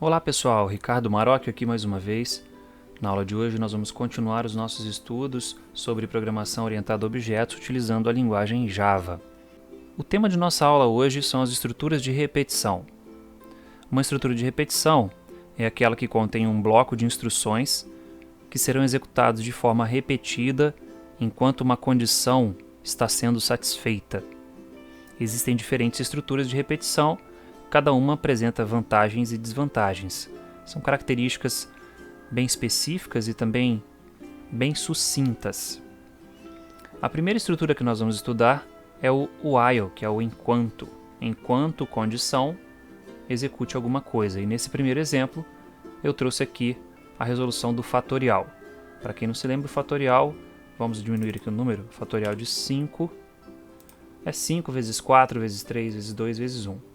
Olá pessoal, Ricardo Marocchio aqui mais uma vez. Na aula de hoje nós vamos continuar os nossos estudos sobre programação orientada a objetos utilizando a linguagem Java. O tema de nossa aula hoje são as estruturas de repetição. Uma estrutura de repetição é aquela que contém um bloco de instruções que serão executados de forma repetida enquanto uma condição está sendo satisfeita. Existem diferentes estruturas de repetição. Cada uma apresenta vantagens e desvantagens. São características bem específicas e também bem sucintas. A primeira estrutura que nós vamos estudar é o while, que é o enquanto. Enquanto condição, execute alguma coisa. E nesse primeiro exemplo, eu trouxe aqui a resolução do fatorial. Para quem não se lembra, o fatorial, vamos diminuir aqui o número, o fatorial de 5 é 5 vezes 4 vezes 3 vezes 2 vezes 1.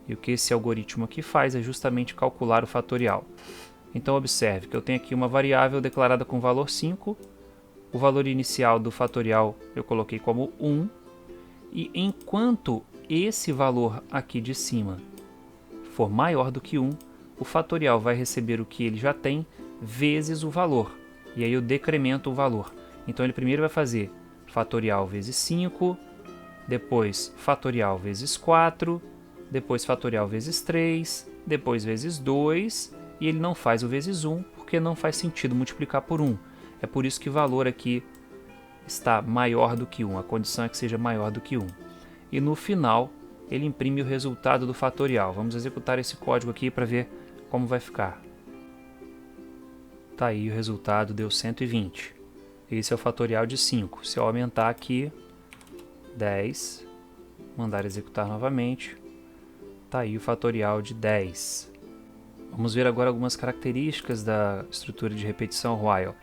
E o que esse algoritmo aqui faz é justamente calcular o fatorial. Então observe que eu tenho aqui uma variável declarada com valor 5, o valor inicial do fatorial eu coloquei como 1, e enquanto esse valor aqui de cima for maior do que 1, o fatorial vai receber o que ele já tem vezes o valor, e aí eu decremento o valor. Então ele primeiro vai fazer fatorial vezes 5, depois fatorial vezes 4, depois fatorial vezes 3, depois vezes 2, e ele não faz o vezes 1, porque não faz sentido multiplicar por 1. É por isso que o valor aqui está maior do que 1, a condição é que seja maior do que 1. E no final, ele imprime o resultado do fatorial. Vamos executar esse código aqui para ver como vai ficar. Tá aí, o resultado deu 120. Esse é o fatorial de 5. Se eu aumentar aqui, 10, mandar executar novamente, tá aí o fatorial de 10. Vamos ver agora algumas características da estrutura de repetição while.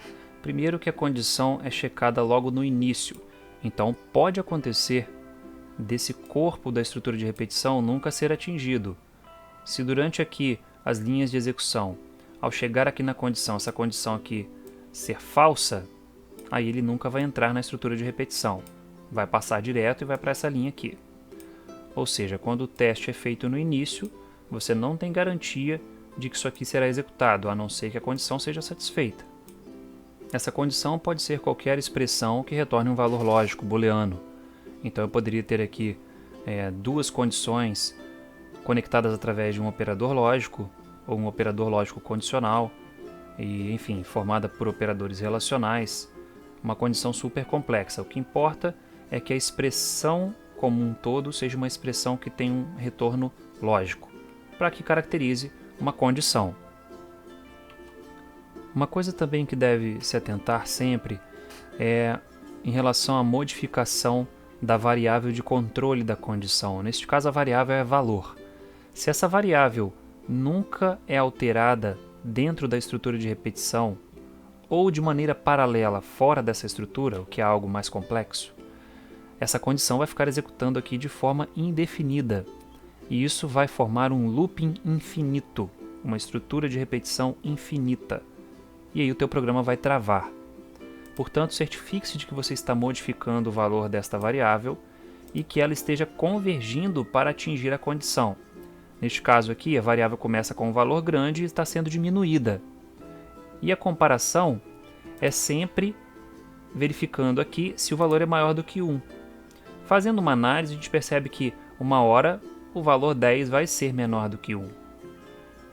Primeiro que a condição é checada logo no início. Então pode acontecer desse corpo da estrutura de repetição nunca ser atingido. Se durante aqui as linhas de execução, ao chegar aqui na condição, essa condição aqui ser falsa, aí ele nunca vai entrar na estrutura de repetição. Vai passar direto e vai para essa linha aqui. Ou seja, quando o teste é feito no início, você não tem garantia de que isso aqui será executado, a não ser que a condição seja satisfeita. Essa condição pode ser qualquer expressão que retorne um valor lógico, booleano. Então eu poderia ter aqui duas condições conectadas através de um operador lógico, ou um operador lógico condicional, e enfim, formada por operadores relacionais, uma condição super complexa. O que importa é que a expressão como um todo seja uma expressão que tem um retorno lógico, para que caracterize uma condição. Uma coisa também que deve se atentar sempre é em relação à modificação da variável de controle da condição. Neste caso, a variável é valor. Se essa variável nunca é alterada dentro da estrutura de repetição ou de maneira paralela fora dessa estrutura, o que é algo mais complexo, essa condição vai ficar executando aqui de forma indefinida, e isso vai formar um looping infinito, uma estrutura de repetição infinita, e aí o teu programa vai travar. Portanto, certifique-se de que você está modificando o valor desta variável e que ela esteja convergindo para atingir a condição. Neste caso aqui, a variável começa com um valor grande e está sendo diminuída. E a comparação é sempre verificando aqui se o valor é maior do que 1. Fazendo uma análise, a gente percebe que uma hora o valor 10 vai ser menor do que 1.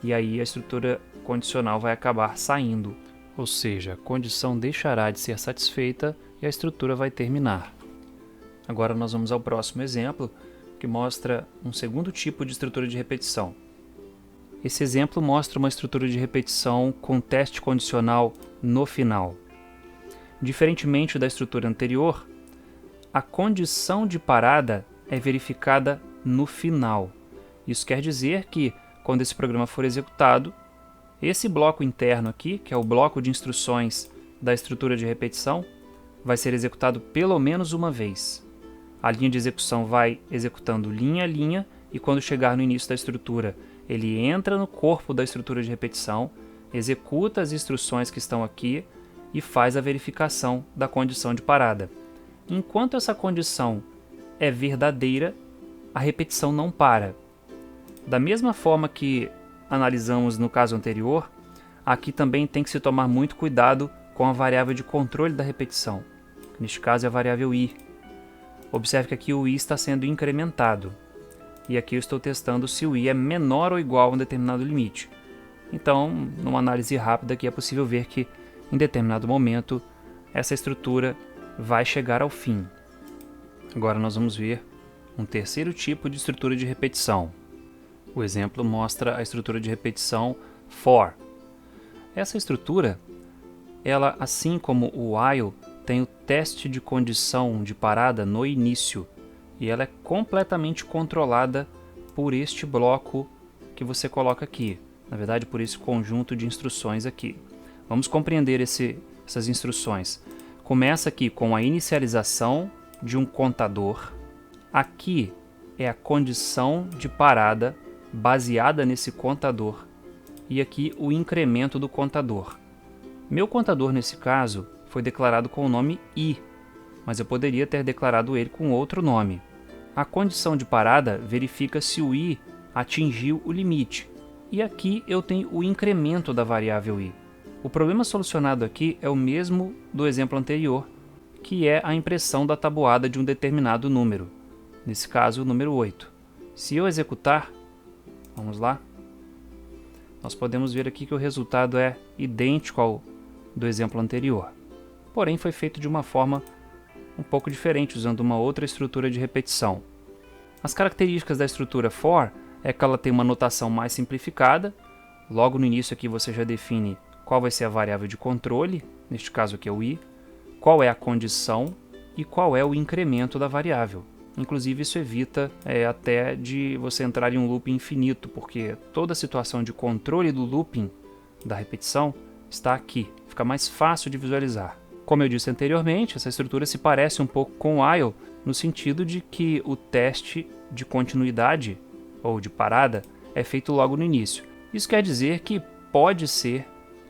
E aí a estrutura condicional vai acabar saindo. Ou seja, a condição deixará de ser satisfeita e a estrutura vai terminar. Agora nós vamos ao próximo exemplo, que mostra um segundo tipo de estrutura de repetição. Esse exemplo mostra uma estrutura de repetição com teste condicional no final. Diferentemente da estrutura anterior, a condição de parada é verificada no final. Isso quer dizer que, quando esse programa for executado, esse bloco interno aqui, que é o bloco de instruções da estrutura de repetição, vai ser executado pelo menos uma vez. A linha de execução vai executando linha a linha, e quando chegar no início da estrutura, ele entra no corpo da estrutura de repetição, executa as instruções que estão aqui e faz a verificação da condição de parada. Enquanto essa condição é verdadeira, a repetição não para. Da mesma forma que analisamos no caso anterior, aqui também tem que se tomar muito cuidado com a variável de controle da repetição. Neste caso é a variável i. Observe que aqui o i está sendo incrementado. E aqui eu estou testando se o i é menor ou igual a um determinado limite. Então, numa análise rápida aqui é possível ver que, em determinado momento, essa estrutura vai chegar ao fim. Agora nós vamos ver um terceiro tipo de estrutura de repetição. O exemplo mostra a estrutura de repetição for. Essa estrutura, ela, assim como o while, tem o teste de condição de parada no início, e ela é completamente controlada por este bloco que você coloca aqui. Na verdade, por esse conjunto de instruções aqui. Vamos compreender essas instruções. Começa aqui com a inicialização de um contador. Aqui é a condição de parada baseada nesse contador. E aqui o incremento do contador. Meu contador, nesse caso, foi declarado com o nome i, mas eu poderia ter declarado ele com outro nome. A condição de parada verifica se o i atingiu o limite. E aqui eu tenho o incremento da variável i. O problema solucionado aqui é o mesmo do exemplo anterior, que é a impressão da tabuada de um determinado número. Nesse caso, o número 8. Se eu executar, vamos lá, nós podemos ver aqui que o resultado é idêntico ao do exemplo anterior. Porém, foi feito de uma forma um pouco diferente, usando uma outra estrutura de repetição. As características da estrutura for é que ela tem uma notação mais simplificada. Logo no início aqui você já define qual vai ser a variável de controle, neste caso aqui é o i, qual é a condição e qual é o incremento da variável. Inclusive isso evita até de você entrar em um loop infinito, porque toda a situação de controle do looping da repetição está aqui, fica mais fácil de visualizar. Como eu disse anteriormente, essa estrutura se parece um pouco com o while, no sentido de que o teste de continuidade ou de parada é feito logo no início. Isso quer dizer que pode ser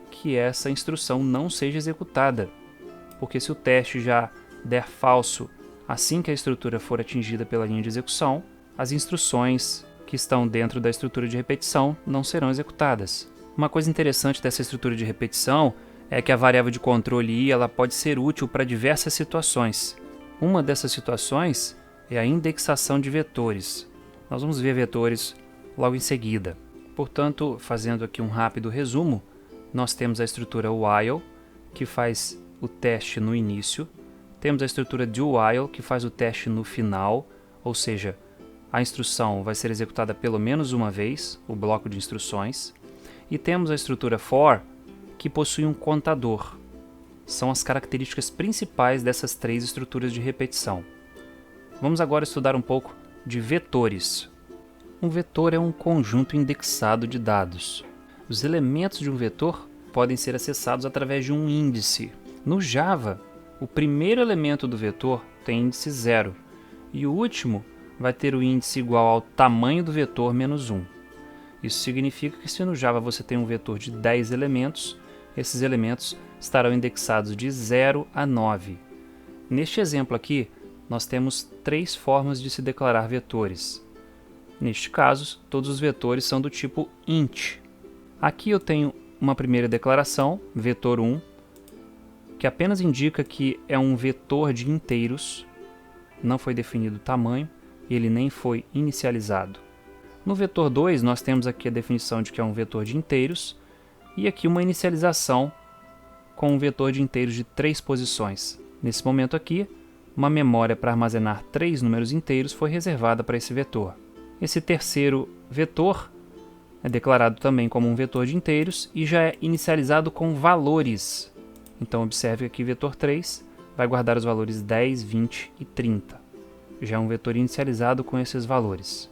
que essa instrução não seja executada, porque se o teste já der falso assim que a estrutura for atingida pela linha de execução, as instruções que estão dentro da estrutura de repetição não serão executadas. Uma coisa interessante dessa estrutura de repetição é que a variável de controle i ela pode ser útil para diversas situações. Uma dessas situações é a indexação de vetores. Nós vamos ver vetores logo em seguida. Portanto, fazendo aqui um rápido resumo, nós temos a estrutura while, que faz o teste no início. Temos a estrutura do while, que faz o teste no final, ou seja, a instrução vai ser executada pelo menos uma vez, o bloco de instruções. E temos a estrutura for, que possui um contador. São as características principais dessas três estruturas de repetição. Vamos agora estudar um pouco de vetores. Um vetor é um conjunto indexado de dados. Os elementos de um vetor podem ser acessados através de um índice. No Java, o primeiro elemento do vetor tem índice 0 e o último vai ter o índice igual ao tamanho do vetor menos 1. Isso significa que se no Java você tem um vetor de 10 elementos, esses elementos estarão indexados de 0 a 9. Neste exemplo aqui, nós temos três formas de se declarar vetores. Neste caso, todos os vetores são do tipo int. Aqui eu tenho uma primeira declaração, vetor 1, que apenas indica que é um vetor de inteiros, não foi definido o tamanho e ele nem foi inicializado. No vetor 2, nós temos aqui a definição de que é um vetor de inteiros e aqui uma inicialização com um vetor de inteiros de 3 posições. Nesse momento aqui, uma memória para armazenar 3 números inteiros foi reservada para esse vetor. Esse terceiro vetor é declarado também como um vetor de inteiros e já é inicializado com valores. Então observe que aqui vetor 3 vai guardar os valores 10, 20 e 30. Já é um vetor inicializado com esses valores.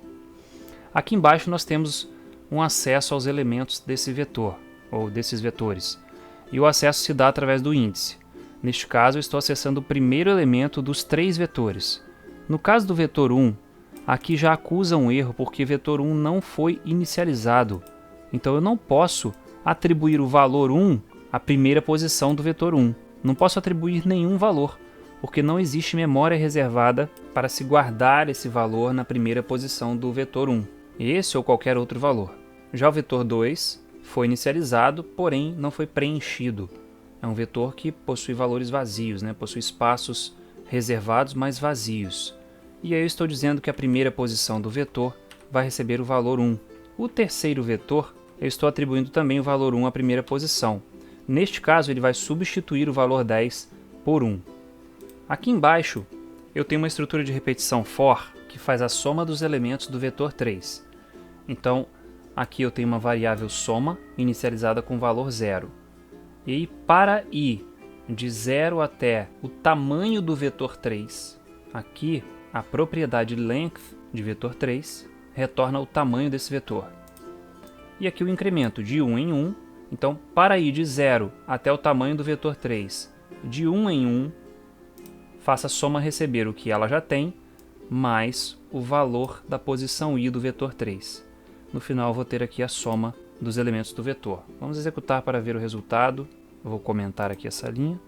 Aqui embaixo nós temos um acesso aos elementos desse vetor, ou desses vetores. E o acesso se dá através do índice. Neste caso, eu estou acessando o primeiro elemento dos 3 vetores. No caso do vetor 1, aqui já acusa um erro porque vetor 1 não foi inicializado. Então eu não posso atribuir o valor 1 à primeira posição do vetor 1. Não posso atribuir nenhum valor, porque não existe memória reservada para se guardar esse valor na primeira posição do vetor 1. Esse ou qualquer outro valor. Já o vetor 2 foi inicializado, porém não foi preenchido. É um vetor que possui valores vazios, né? Possui espaços reservados, mas vazios. E aí eu estou dizendo que a primeira posição do vetor vai receber o valor 1. O terceiro vetor, eu estou atribuindo também o valor 1 à primeira posição. Neste caso, ele vai substituir o valor 10 por 1. Aqui embaixo, eu tenho uma estrutura de repetição for, que faz a soma dos elementos do vetor 3. Então, aqui eu tenho uma variável soma, inicializada com valor 0. E para ir de 0 até o tamanho do vetor 3, aqui a propriedade length de vetor 3 retorna o tamanho desse vetor. E aqui o incremento de 1 em 1. Então, para ir de 0 até o tamanho do vetor 3, de 1 em 1, faça a soma receber o que ela já tem, mais o valor da posição i do vetor 3. No final, eu vou ter aqui a soma dos elementos do vetor. Vamos executar para ver o resultado. Eu vou comentar aqui essa linha,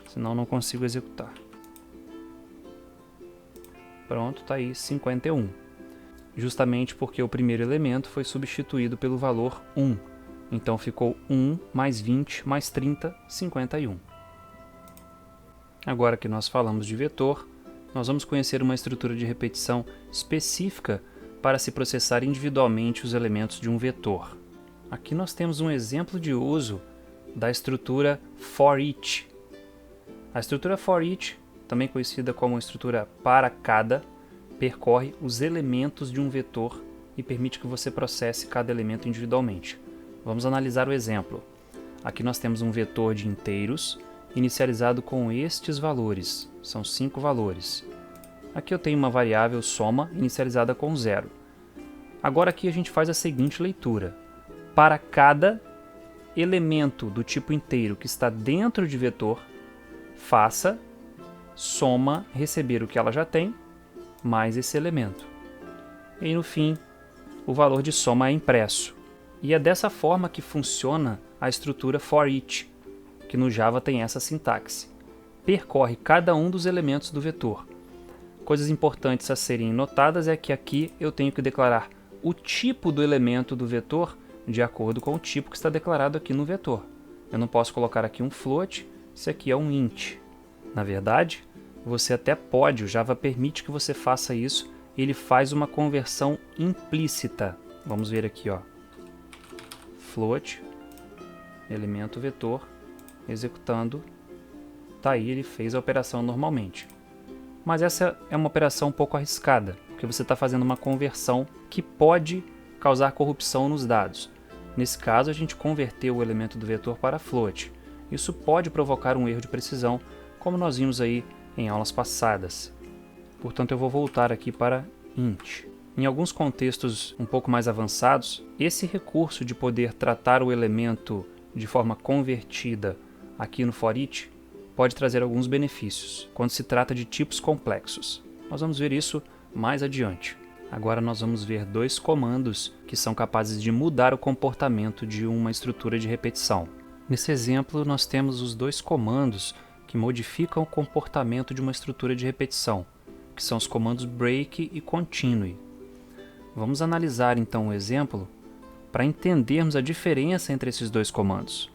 senão não consigo executar. Pronto, está aí 51. Justamente porque o primeiro elemento foi substituído pelo valor 1. Então ficou 1 mais 20 mais 30, 51. Agora que nós falamos de vetor, nós vamos conhecer uma estrutura de repetição específica para se processar individualmente os elementos de um vetor. Aqui nós temos um exemplo de uso da estrutura for each. A estrutura for each, também conhecida como estrutura para cada, percorre os elementos de um vetor e permite que você processe cada elemento individualmente. Vamos analisar o exemplo. Aqui nós temos um vetor de inteiros inicializado com estes valores. São 5 valores. Aqui eu tenho uma variável soma inicializada com 0. Agora aqui a gente faz a seguinte leitura. Para cada elemento do tipo inteiro que está dentro de vetor, faça soma receber o que ela já tem, mais esse elemento. E no fim, o valor de soma é impresso. E é dessa forma que funciona a estrutura for each, que no Java tem essa sintaxe. Percorre cada um dos elementos do vetor. Coisas importantes a serem notadas é que aqui eu tenho que declarar o tipo do elemento do vetor de acordo com o tipo que está declarado aqui no vetor. Eu não posso colocar aqui um float, isso aqui é um int. Na verdade, você até pode, o Java permite que você faça isso, ele faz uma conversão implícita. Vamos ver aqui, ó. Float, elemento vetor, executando, tá aí, ele fez a operação normalmente. Mas essa é uma operação um pouco arriscada, porque você está fazendo uma conversão que pode causar corrupção nos dados. Nesse caso, a gente converteu o elemento do vetor para float. Isso pode provocar um erro de precisão, como nós vimos aí em aulas passadas. Portanto, eu vou voltar aqui para int. Em alguns contextos um pouco mais avançados, esse recurso de poder tratar o elemento de forma convertida aqui no for each pode trazer alguns benefícios, quando se trata de tipos complexos. Nós vamos ver isso mais adiante. Agora nós vamos ver dois comandos que são capazes de mudar o comportamento de uma estrutura de repetição. Nesse exemplo, nós temos os dois comandos que modificam o comportamento de uma estrutura de repetição, que são os comandos break e continue. Vamos analisar então o exemplo para entendermos a diferença entre esses dois comandos.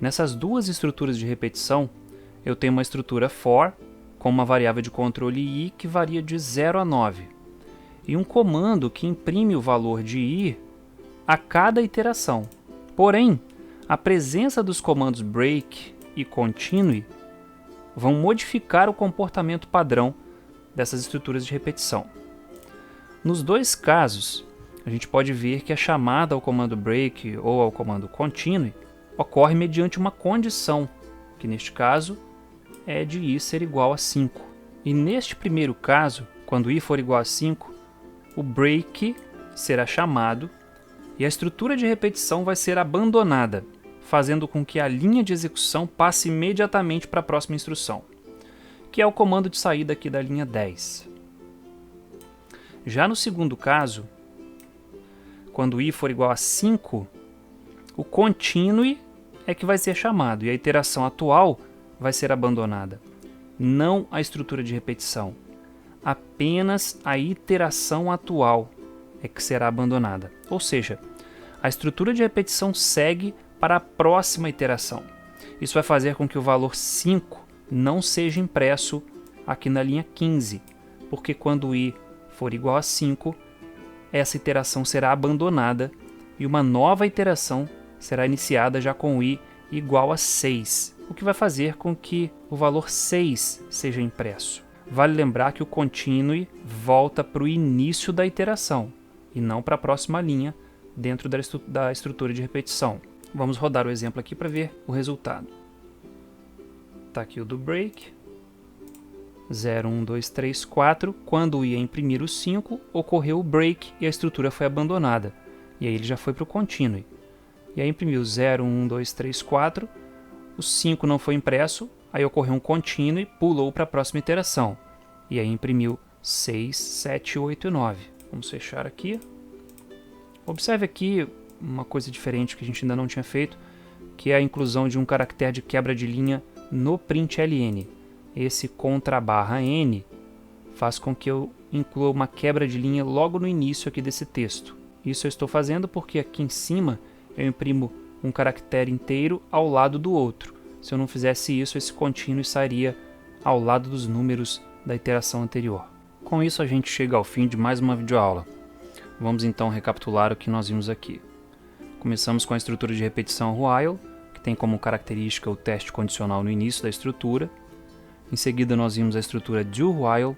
Nessas duas estruturas de repetição, eu tenho uma estrutura for com uma variável de controle i que varia de 0 a 9 e um comando que imprime o valor de i a cada iteração. Porém, a presença dos comandos break e continue vão modificar o comportamento padrão dessas estruturas de repetição. Nos dois casos, a gente pode ver que a chamada ao comando break ou ao comando continue ocorre mediante uma condição, que neste caso é de i ser igual a 5. E neste primeiro caso, quando i for igual a 5, o break será chamado e a estrutura de repetição vai ser abandonada, fazendo com que a linha de execução passe imediatamente para a próxima instrução, que é o comando de saída aqui da linha 10. Já no segundo caso, quando i for igual a 5, o continue é que vai ser chamado e a iteração atual vai ser abandonada. Não a estrutura de repetição. Apenas a iteração atual é que será abandonada. Ou seja, a estrutura de repetição segue para a próxima iteração. Isso vai fazer com que o valor 5 não seja impresso aqui na linha 15, porque quando i for igual a 5, essa iteração será abandonada e uma nova iteração será iniciada já com i igual a 6, o que vai fazer com que o valor 6 seja impresso. Vale lembrar que o continue volta para o início da iteração e não para a próxima linha dentro da estrutura de repetição. Vamos rodar o exemplo aqui para ver o resultado. Está aqui o do break. 0, 1, 2, 3, 4. Quando ia imprimir o 5, ocorreu o break e a estrutura foi abandonada. E aí ele já foi para o continue. E aí imprimiu 0, 1, 2, 3, 4. O 5 não foi impresso. Aí ocorreu um continue, pulou para a próxima iteração. E aí imprimiu 6, 7, 8 e 9. Vamos fechar aqui. Observe aqui uma coisa diferente que a gente ainda não tinha feito, que é a inclusão de um caractere de quebra de linha no println. Esse /n faz com que eu inclua uma quebra de linha logo no início aqui desse texto. Isso eu estou fazendo porque aqui em cima eu imprimo um caractere inteiro ao lado do outro. Se eu não fizesse isso, esse continue estaria ao lado dos números da iteração anterior. Com isso a gente chega ao fim de mais uma videoaula. Vamos então recapitular o que nós vimos aqui. Começamos com a estrutura de repetição while, que tem como característica o teste condicional no início da estrutura. Em seguida nós vimos a estrutura do while,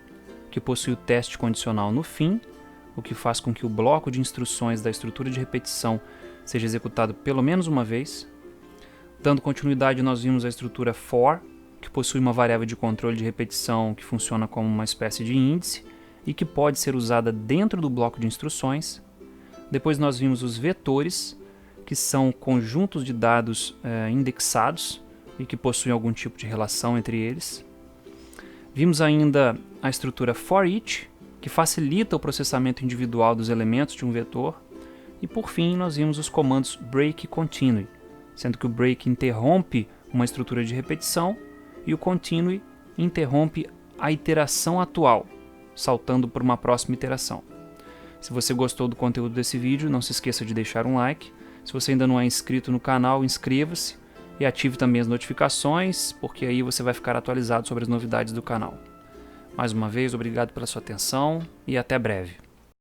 que possui o teste condicional no fim, o que faz com que o bloco de instruções da estrutura de repetição seja executado pelo menos uma vez. Dando continuidade, nós vimos a estrutura for, que possui uma variável de controle de repetição que funciona como uma espécie de índice e que pode ser usada dentro do bloco de instruções. Depois nós vimos os vetores, que são conjuntos de dados indexados e que possuem algum tipo de relação entre eles. Vimos ainda a estrutura for each, que facilita o processamento individual dos elementos de um vetor. E por fim, nós vimos os comandos break e continue, sendo que o break interrompe uma estrutura de repetição e o continue interrompe a iteração atual, saltando para uma próxima iteração. Se você gostou do conteúdo desse vídeo, não se esqueça de deixar um like. Se você ainda não é inscrito no canal, inscreva-se e ative também as notificações, porque aí você vai ficar atualizado sobre as novidades do canal. Mais uma vez, obrigado pela sua atenção e até breve.